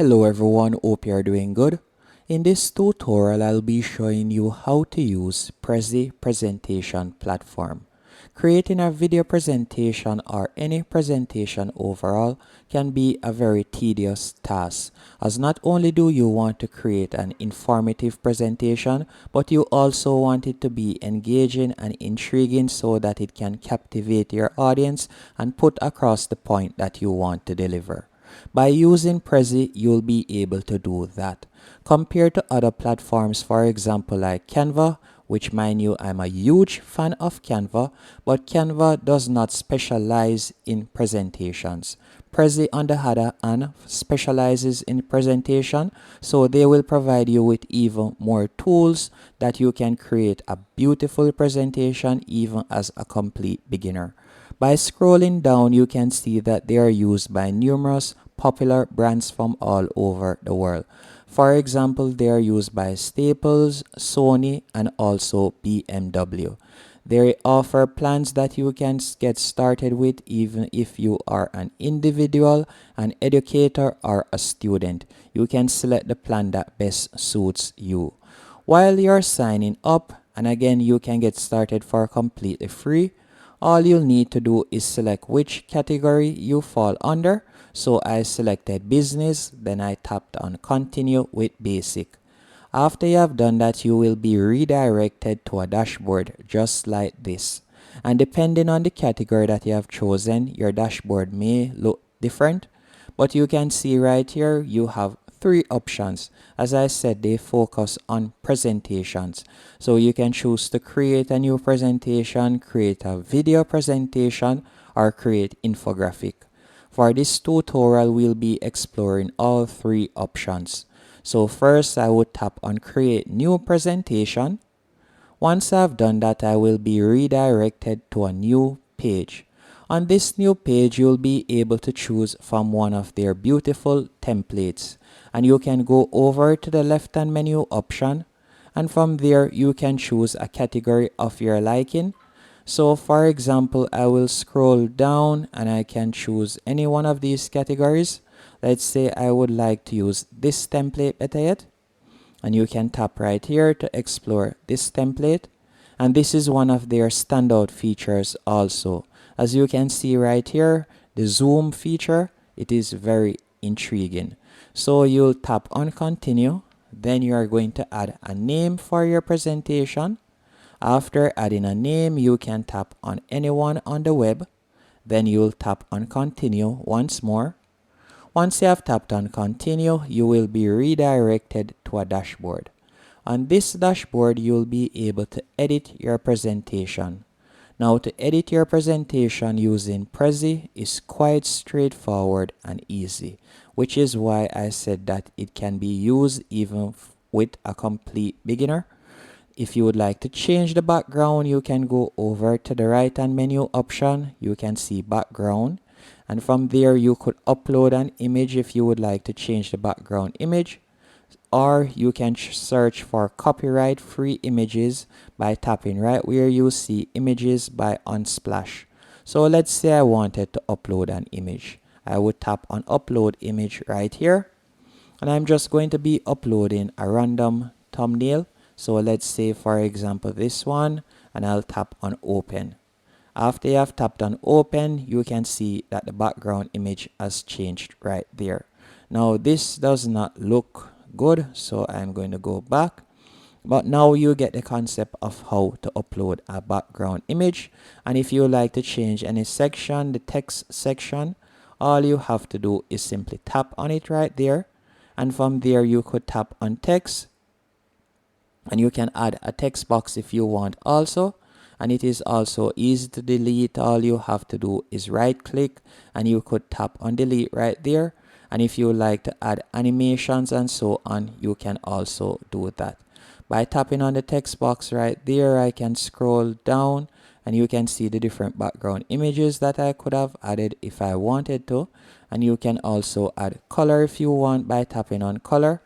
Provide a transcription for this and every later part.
Hello everyone, hope you are doing good. In this tutorial, I'll be showing you how to use Prezi presentation platform. Creating a video presentation or any presentation overall can be a very tedious task, as not only do you want to create an informative presentation, but you also want it to be engaging and intriguing so that it can captivate your audience and put across the point that you want to deliver. By using Prezi, you'll be able to do that. Compared to other platforms, for example, like Canva, which mind you, I'm a huge fan of Canva, but Canva does not specialize in presentations. Prezi, on the other hand, specializes in presentation, so they will provide you with even more tools that you can create a beautiful presentation even as a complete beginner. By scrolling down, you can see that they are used by numerous popular brands from all over the world. For example, they are used by Staples, Sony, and also BMW. They offer plans that you can get started with even if you are an individual, an educator, or a student. You can select the plan that best suits you. While you're signing up, and again, you can get started for completely free, all you'll need to do is select which category you fall under. So I selected business, then I tapped on continue with basic. After you have done that, you will be redirected to a dashboard just like this. And depending on the category that you have chosen, your dashboard may look different. But you can see right here, you have three options. As I said, they focus on presentations. So you can choose to create a new presentation, create a video presentation, or create infographic. For this tutorial, we'll be exploring all three options. So first, I would tap on create new presentation. Once I've done that, I will be redirected to a new page. On this new page, you'll be able to choose from one of their beautiful templates. And you can go over to the left-hand menu option. And from there, you can choose a category of your liking. So for example, I will scroll down and I can choose any one of these categories. Let's say I would like to use this template better yet. And you can tap right here to explore this template. And this is one of their standout features also. As you can see right here, the zoom feature, it is very intriguing. So you'll tap on continue. Then you are going to add a name for your presentation. After adding a name, you can tap on anyone on the web. Then you'll tap on continue once more. Once you have tapped on continue, you will be redirected to a dashboard. On this dashboard, you'll be able to edit your presentation. Now, to edit your presentation using Prezi is quite straightforward and easy, which is why I said that it can be used even with a complete beginner. If you would like to change the background, you can go over to the right hand menu option. You can see background. And from there, you could upload an image if you would like to change the background image. Or you can search for copyright free images by tapping right where you see images by Unsplash. So let's say I wanted to upload an image. I would tap on upload image right here. And I'm just going to be uploading a random thumbnail. So let's say, for example, this one, and I'll tap on open. After you have tapped on open, you can see that the background image has changed right there. Now, this does not look good, so I'm going to go back. But now you get the concept of how to upload a background image. And if you like to change any section, the text section, all you have to do is simply tap on it right there. And from there, you could tap on text. And you can add a text box if you want also. And it is also easy to delete. All you have to do is right click and you could tap on delete right there. And if you like to add animations and so on, you can also do that. By tapping on the text box right there, I can scroll down and you can see the different background images that I could have added if I wanted to. And you can also add color if you want by tapping on color.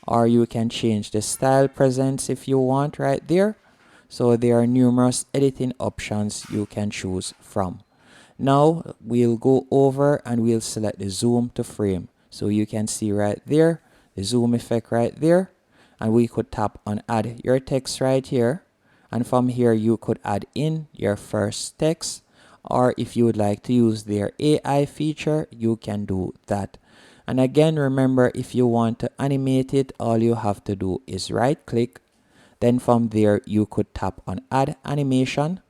Or you can change the style presence if you want right there. So there are numerous editing options you can choose from. Now we'll go over and we'll select the zoom to frame. So you can see right there the zoom effect right there, and we could tap on add your text right here, and from here you could add in your first text, or if you would like to use their AI feature, you can do that. And again, remember, if you want to animate it, all you have to do is right click, then from there you could tap on add animation,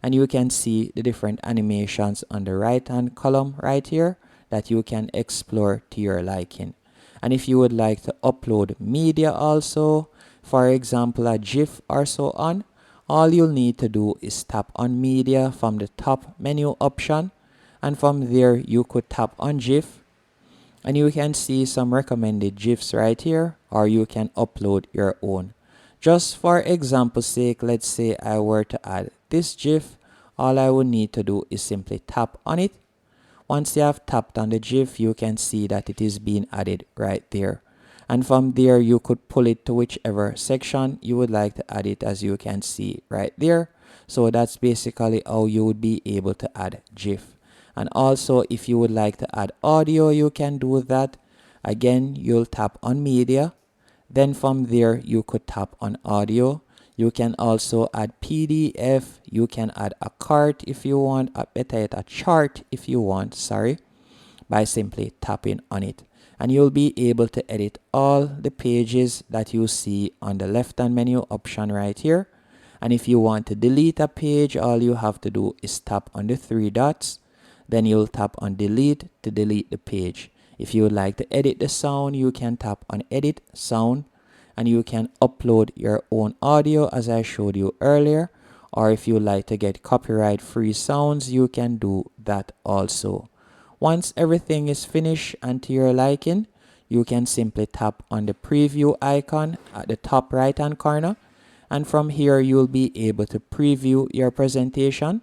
and you can see the different animations on the right hand column right here that you can explore to your liking. And if you would like to upload media also, for example a GIF or so on, all you'll need to do is tap on media from the top menu option, and from there you could tap on GIF, and you can see some recommended GIFs right here, or you can upload your own. Just for example's sake, let's say I were to add this GIF, all I would need to do is simply tap on it. Once you have tapped on the GIF, you can see that it is being added right there. And from there, you could pull it to whichever section you would like to add it, as you can see right there. So that's basically how you would be able to add GIF. And also, if you would like to add audio, you can do that. Again, you'll tap on media. Then from there, you could tap on audio. You can also add PDF. You can add a cart if you want, better yet, a chart if you want, sorry, by simply tapping on it. And you'll be able to edit all the pages that you see on the left hand menu option right here. And if you want to delete a page, all you have to do is tap on the three dots. Then you'll tap on delete to delete the page. If you would like to edit the sound, you can tap on edit sound, and you can upload your own audio as I showed you earlier. Or if you like to get copyright free sounds, you can do that also. Once everything is finished and to your liking, you can simply tap on the preview icon at the top right hand corner, and from here you'll be able to preview your presentation,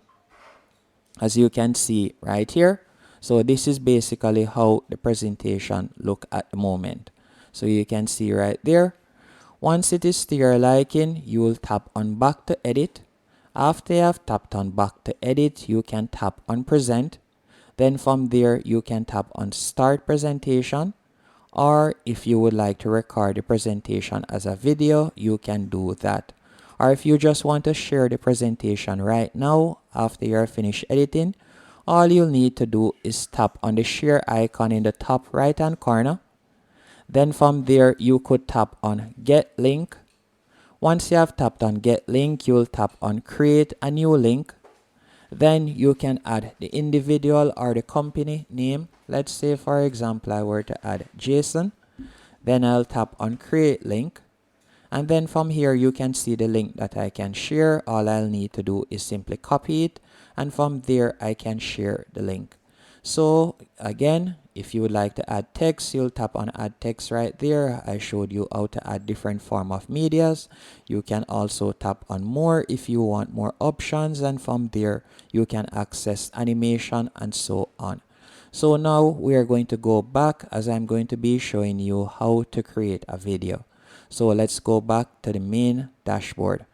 as you can see right here. So this is basically how the presentation look at the moment. So you can see right there. Once it is to your liking, you will tap on back to edit. After you have tapped on back to edit, you can tap on present. Then from there, you can tap on start presentation. Or if you would like to record the presentation as a video, you can do that. Or if you just want to share the presentation right now after you're finished editing, all you'll need to do is tap on the share icon in the top right hand corner. Then from there, you could tap on get link. Once you have tapped on get link, you'll tap on create a new link. Then you can add the individual or the company name. Let's say, for example, I were to add Jason. Then I'll tap on create link. And then from here, you can see the link that I can share. All I'll need to do is simply copy it. And from there, I can share the link. So again, if you would like to add text, you'll tap on add text right there. I showed you how to add different form of medias. You can also tap on more if you want more options, and from there you can access animation and so on. So now we are going to go back, as I'm going to be showing you how to create a video. So let's go back to the main dashboard.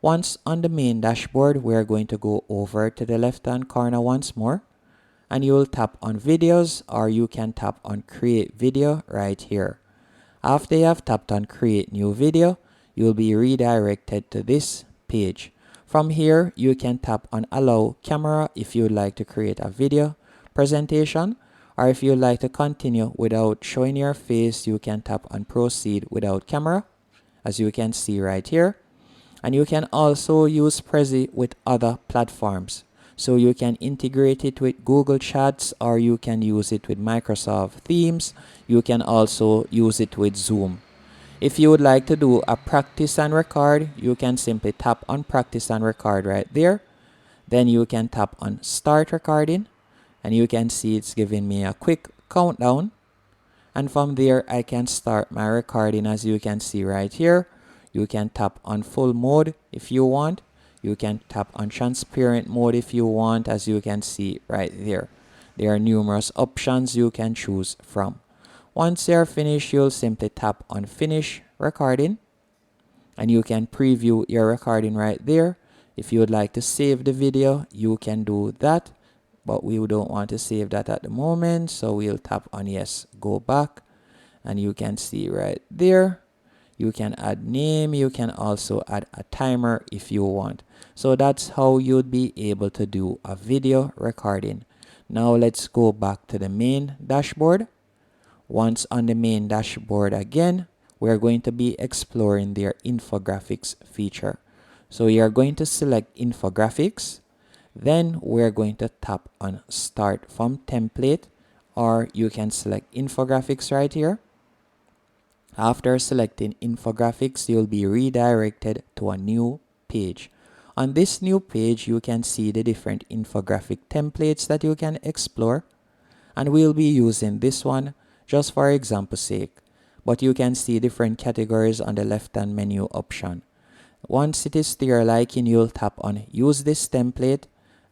Once on the main dashboard, we are going to go over to the left hand corner once more, and you will tap on videos, or you can tap on create video right here. After you have tapped on create new video, you will be redirected to this page. From here, you can tap on allow camera if you would like to create a video presentation, or if you would like to continue without showing your face, you can tap on proceed without camera, as you can see right here. And you can also use Prezi with other platforms. So you can integrate it with Google Chats, or you can use it with Microsoft Teams. You can also use it with Zoom. If you would like to do a practice and record, you can simply tap on practice and record right there. Then you can tap on start recording, and you can see it's giving me a quick countdown. And from there, I can start my recording, as you can see right here. You can tap on full mode if you want. You can tap on transparent mode if you want, as you can see right there. There are numerous options you can choose from. Once you're finished, you'll simply tap on finish recording, and you can preview your recording right there. If you would like to save the video, you can do that but we don't want to save that at the moment, so we'll tap on yes, go back, and you can see right there you can add name, you can also add a timer if you want. So that's how you'd be able to do a video recording. Now let's go back to the main dashboard. Once on the main dashboard again, we're going to be exploring their infographics feature. So you're going to select infographics, then we're going to tap on start from template, or you can select infographics right here. After selecting infographics, you'll be redirected to a new page. On this new page, you can see the different infographic templates that you can explore, and we'll be using this one just for example's sake, but you can see different categories on the left-hand menu option. Once it is to your liking, you'll tap on use this template.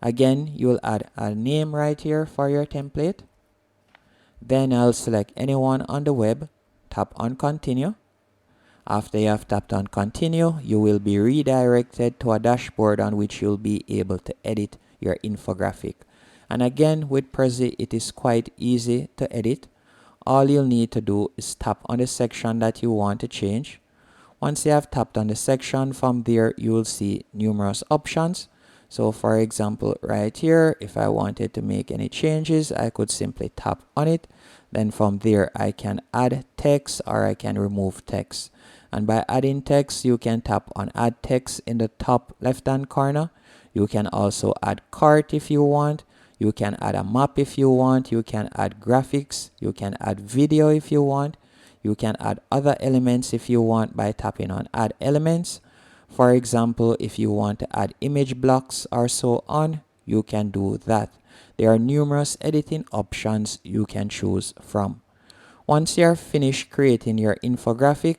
Again, you'll add a name right here for your template. Then I'll select anyone on the web, tap on continue. After you have tapped on continue, you will be redirected to a dashboard on which you'll be able to edit your infographic. And again, with Prezi, it is quite easy to edit. All you'll need to do is tap on the section that you want to change. Once you have tapped on the section, from there you will see numerous options. So for example, right here, if I wanted to make any changes, I could simply tap on it. Then from there, I can add text or I can remove text. And by adding text, you can tap on add text in the top left-hand corner. You can also add cart if you want. You can add a map if you want. You can add graphics. You can add video if you want. You can add other elements if you want by tapping on add elements. For example, if you want to add image blocks or so on, you can do that. There are numerous editing options you can choose from. Once you are finished creating your infographic,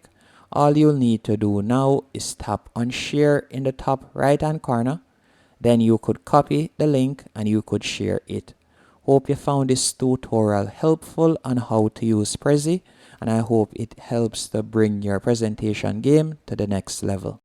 all you'll need to do now is tap on share in the top right hand corner. Then you could copy the link and you could share it. Hope you found this tutorial helpful on how to use Prezi, and I hope it helps to bring your presentation game to the next level.